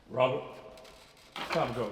Robert, time to go.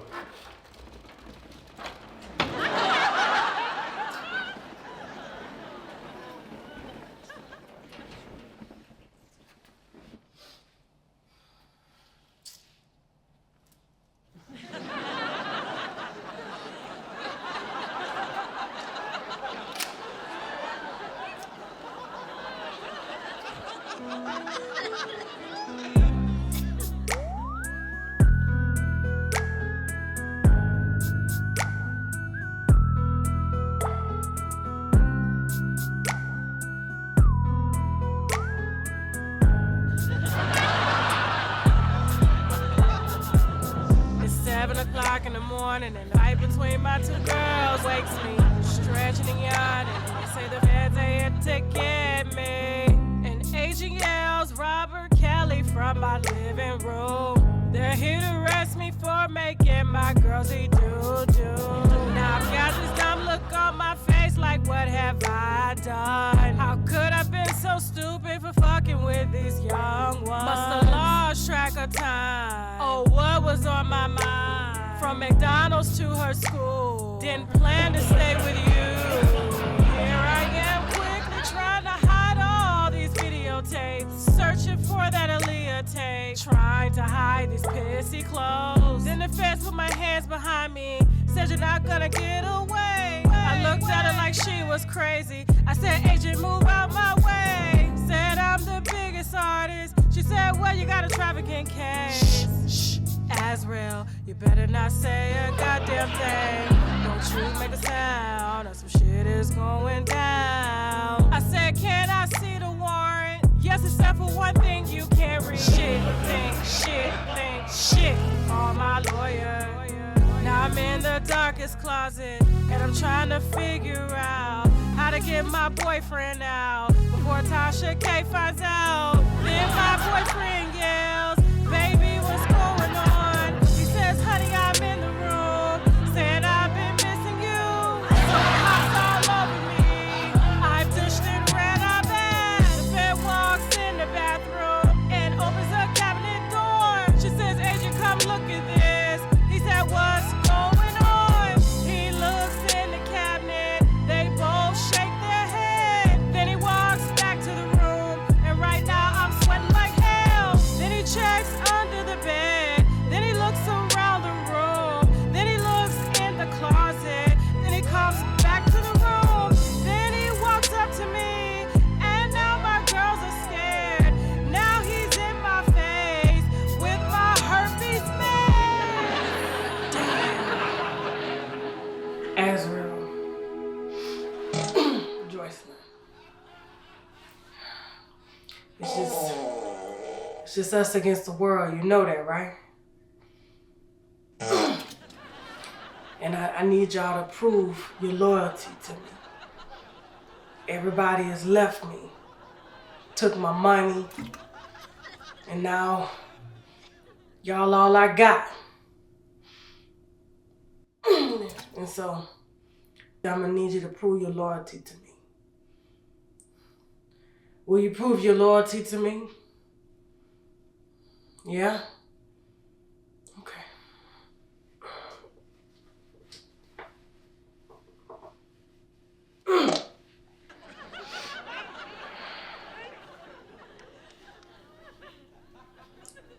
It's 7 o'clock in the morning and the fight between my two girls wakes me. Stretching and yawning, they say the feds are here to get me. An agent yells Robert Kelly from my living room. They're here to arrest me for making my girls eat doo-doo. Now I've got this dumb look on my face like what have I done? How could I been so stupid for fucking with these young ones? Must have lost track of time. Oh, what was on my mind? From McDonald's to her school. Didn't plan to stay with you. Here I am quickly trying to hide all these videotapes. Searching for that Aaliyah tape. Trying to hide these pissy clothes. Then the feds put my hands behind me. Said you're not gonna get away. I looked at her like she was crazy. I said, agent, move out my way. Said I'm the biggest artist. She said, well, you got a trafficking case. Shh, Azrael, you better not say a goddamn thing. Don't you make a sound or some shit is going down. I said, can I see the warrant? Yes, except for one thing you can't read. Shit, call my lawyer. Now I'm in the darkest closet, and I'm trying to figure out how to get my boyfriend out before Tasha K finds out. Then my boyfriend yells, baby, what's going on? He says, honey, I'm in the room, saying I've been missing you. So hops all over me. I pushed and ran out bad. The fed walks in the bathroom and opens a cabinet door. She says, agent, come look at this. He said, what's going on? He looks in the cabinet. They both shake their head. Then he walks back to the room. And right now I'm sweating like hell. Then he checks under the bed. Then he looks around the room. Then he looks in the closet. Then he comes back to the room. Then he walks up to me. And now my girls are scared. Now he's in my face with my herpes man. Azrael. Joycelyn. It's just us against the world. You know that, right? And I need y'all to prove your loyalty to me. Everybody has left me, took my money, and now y'all all I got. And so I'm gonna need you to prove your loyalty to me. Will you prove your loyalty to me? Yeah? Okay.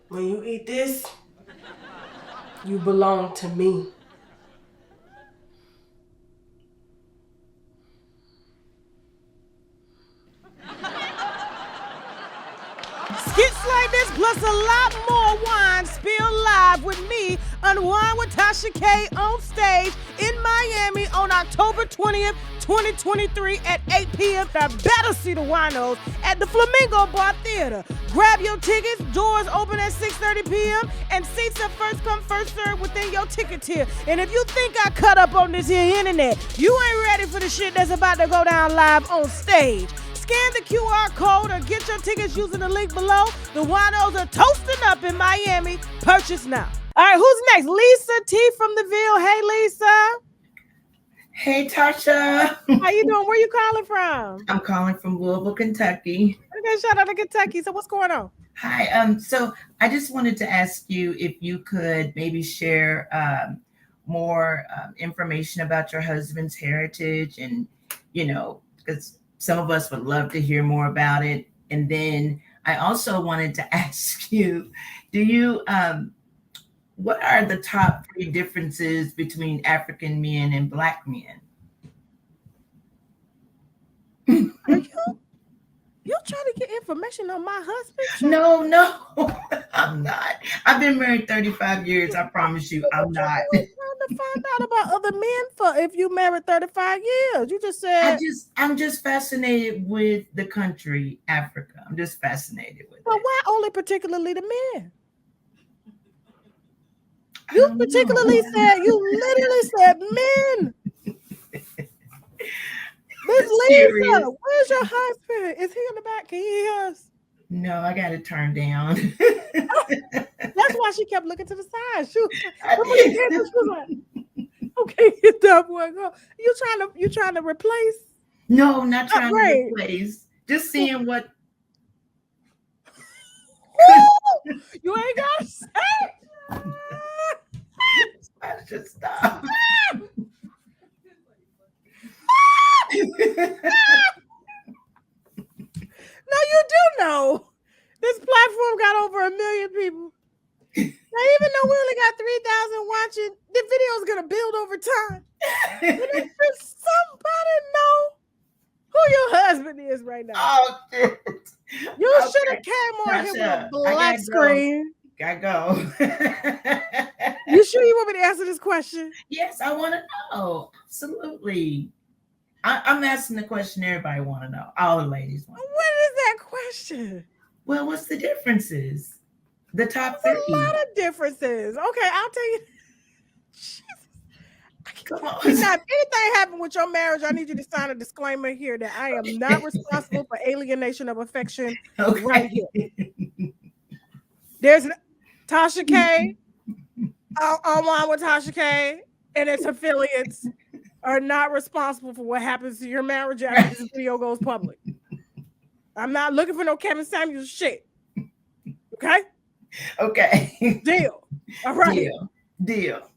When you eat this, you belong to me. Skits like this plus a lot more wine spilled live with me, Unwind with Tasha K, on stage in Miami on October 20th, 2023 at 8 p.m. I better see the winos at the Flamingo Bar Theater. Grab your tickets. Doors open at 6:30 p.m. and seats are first come, first served within your ticket tier. And if you think I cut up on this here internet, you ain't ready for the shit that's about to go down live on stage. Scan the QR code or get your tickets using the link below. The winos are toasting up in Miami. Purchase now. All right, who's next? Lisa T from the Ville. Hey, Lisa. Hey, Tasha. How you doing? Where you calling from? I'm calling from Louisville, Kentucky. Okay, shout out to Kentucky. So what's going on? Hi. So I just wanted to ask you if you could maybe share more information about your husband's heritage, and because some of us would love to hear more about it. And then I also wanted to ask you, do you what are the top three differences between African men and Black men? Are you trying to get information on my husband? No, no, I'm not. I've been married 35 years. I promise you, I'm What not. you trying to find out about other men for if you married 35 years? You just said. I'm just fascinated with the country, Africa. I'm just fascinated with Well, it. why only particularly the men? I You don't particularly know. said, you literally said men. Miss Serious. Lisa, where's your husband? Is he in the back? Can you hear us? No, I got to turn down. That's why she kept looking to the side. She I was like, okay, get that boy go. You trying to replace? No, not trying Upgrade. to replace. Just seeing what. You ain't got to say. I should stop. No, you do know. This platform got over 1 million people. Now, even though we only got 3,000 watching, the video is gonna build over time. And if somebody know who your husband is right now. Oh, shit. You should have came on here with a black screen. Gotta go. You sure you want me to answer this question? Yes, I want to know. Absolutely. I'm asking the question everybody want to know. All the ladies want. What is that question? Well, what's the differences? The top There's three. a lot of differences. Okay, I'll tell you. Come on. Now, if anything happened with your marriage, I need you to sign a disclaimer here that I am not responsible for alienation of affection right here. There's Tasha K. Online with Tasha K. and its affiliates are not responsible for what happens to your marriage after this video goes public. I'm not looking for no Kevin Samuels shit. Okay? Okay. Deal. All right. Deal.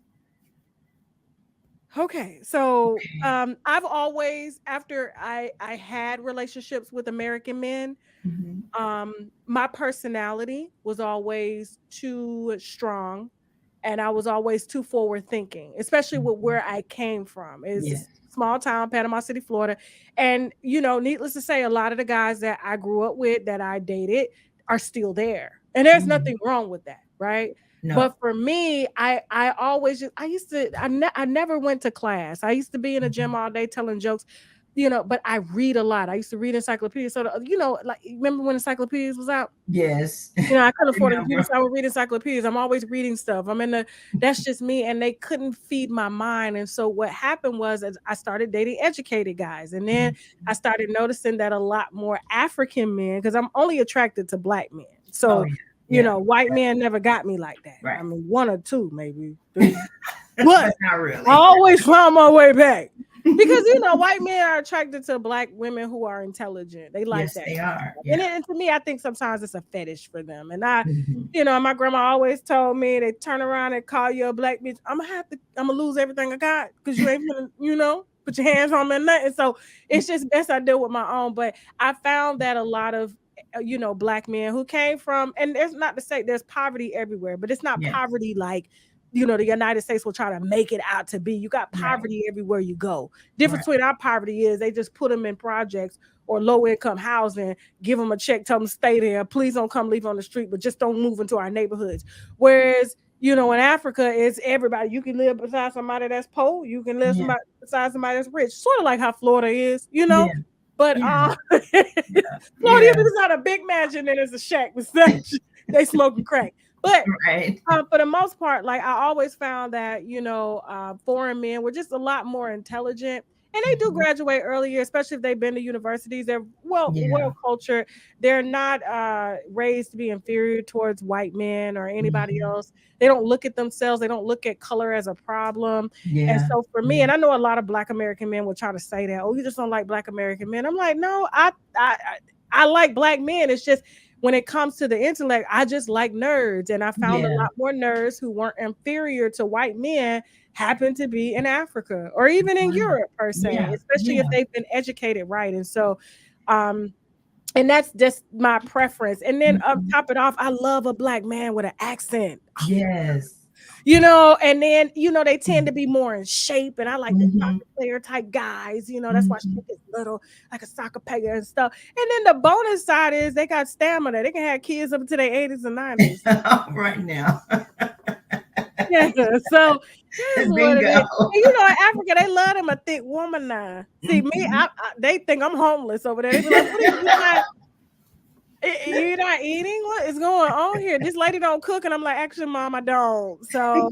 Okay, so I've always, after I had relationships with American men, my personality was always too strong, and I was always too forward thinking, especially with where I came from. It's a small town, Panama City, Florida, and needless to say, a lot of the guys that I grew up with, that I dated, are still there, and there's nothing wrong with that, right? No. But for me, I never went to class. I used to be in a gym all day telling jokes, but I read a lot. I used to read encyclopedias. So, like, remember when encyclopedias was out? Yes. I couldn't afford a computer, so I would read encyclopedias. I'm always reading stuff. That's just me. And they couldn't feed my mind. And so what happened was I started dating educated guys. And then I started noticing that a lot more African men, because I'm only attracted to black men. So, white men never got me like that. Right. I mean, one or two, maybe. But not really. I always found my way back. Because white men are attracted to black women who are intelligent. They like that. They are. And to me, I think sometimes it's a fetish for them. And my grandma always told me, they turn around and call you a black bitch, I'm gonna lose everything I got because you ain't gonna, put your hands on me and nothing. So it's just best I deal with my own. But I found that a lot of black men who came from, and there's not to say there's poverty everywhere, but it's not poverty like the United States will try to make it out to be. You got poverty everywhere you go. Difference between our poverty is they just put them in projects or low income housing, give them a check, tell them to stay there. Please don't come leave on the street, but just don't move into our neighborhoods. Whereas, in Africa, it's everybody. You can live beside somebody that's poor. You can live beside somebody that's rich. Sort of like how Florida is, But Florida is not a big mansion and it's a shack with Snatch. They smoking crack. But for the most part, like, I always found that, foreign men were just a lot more intelligent, and they do graduate earlier, especially if they've been to universities. They're well cultured. They're not raised to be inferior towards white men or anybody else. They don't look at themselves. They don't look at color as a problem. And so for me, and I know a lot of Black American men will try to say that, oh, you just don't like Black American men. I'm like, no, I like Black men. It's just when it comes to the intellect, I just like nerds. And I found a Yeah. lot more nerds who weren't inferior to white men happen to be in Africa or even in Wow. Europe per se, Yeah. especially Yeah. if they've been educated right. And so, and that's just my preference. And then Mhm. top it off, I love a black man with an accent. Yes. You know, and then, you know, they tend to be more in shape, and I like the Mhm. soccer player type guys, you know, that's why she Mhm. is little, like a soccer player and stuff. And then the bonus side is they got stamina. They can have kids up to their 80s and 90s. Right now. Yeah, so that's what it Bingo. is. And you know, in Africa, they love them a thick woman now. See, me, Mhm. they think I'm homeless over there. They be like, what are you not? You're not eating? What is going on here? This lady don't cook. And I'm like, actually, mom, I don't. So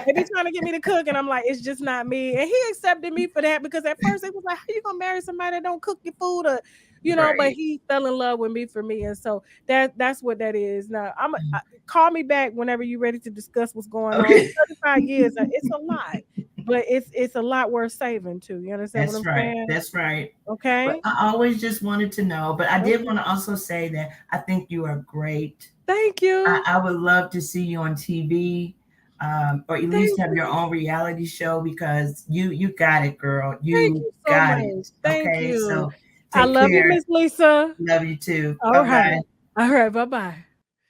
they be trying to get me to cook. And I'm like, it's just not me. And he accepted me for that because at first it was like, how you gonna marry somebody that don't cook your food? Or, you know, but Right. he fell in love with me for me. And so that's what that is. Now call me back whenever you're ready to discuss what's going on. Okay. 35 years, it's a lot, but it's a lot worth saving too. You understand what That's I'm right. saying? That's right. But Okay. I always just wanted to know. But I did Okay. want to also say that I think you are great. Thank you. I would love to see you on TV, or at least Thank have your you. own reality show because you got it, girl. Thank You you so got much. it. Thank Okay. you. So I take love you, care. Miss Lisa. Love you too. All Bye right. bye. All right. Bye-bye.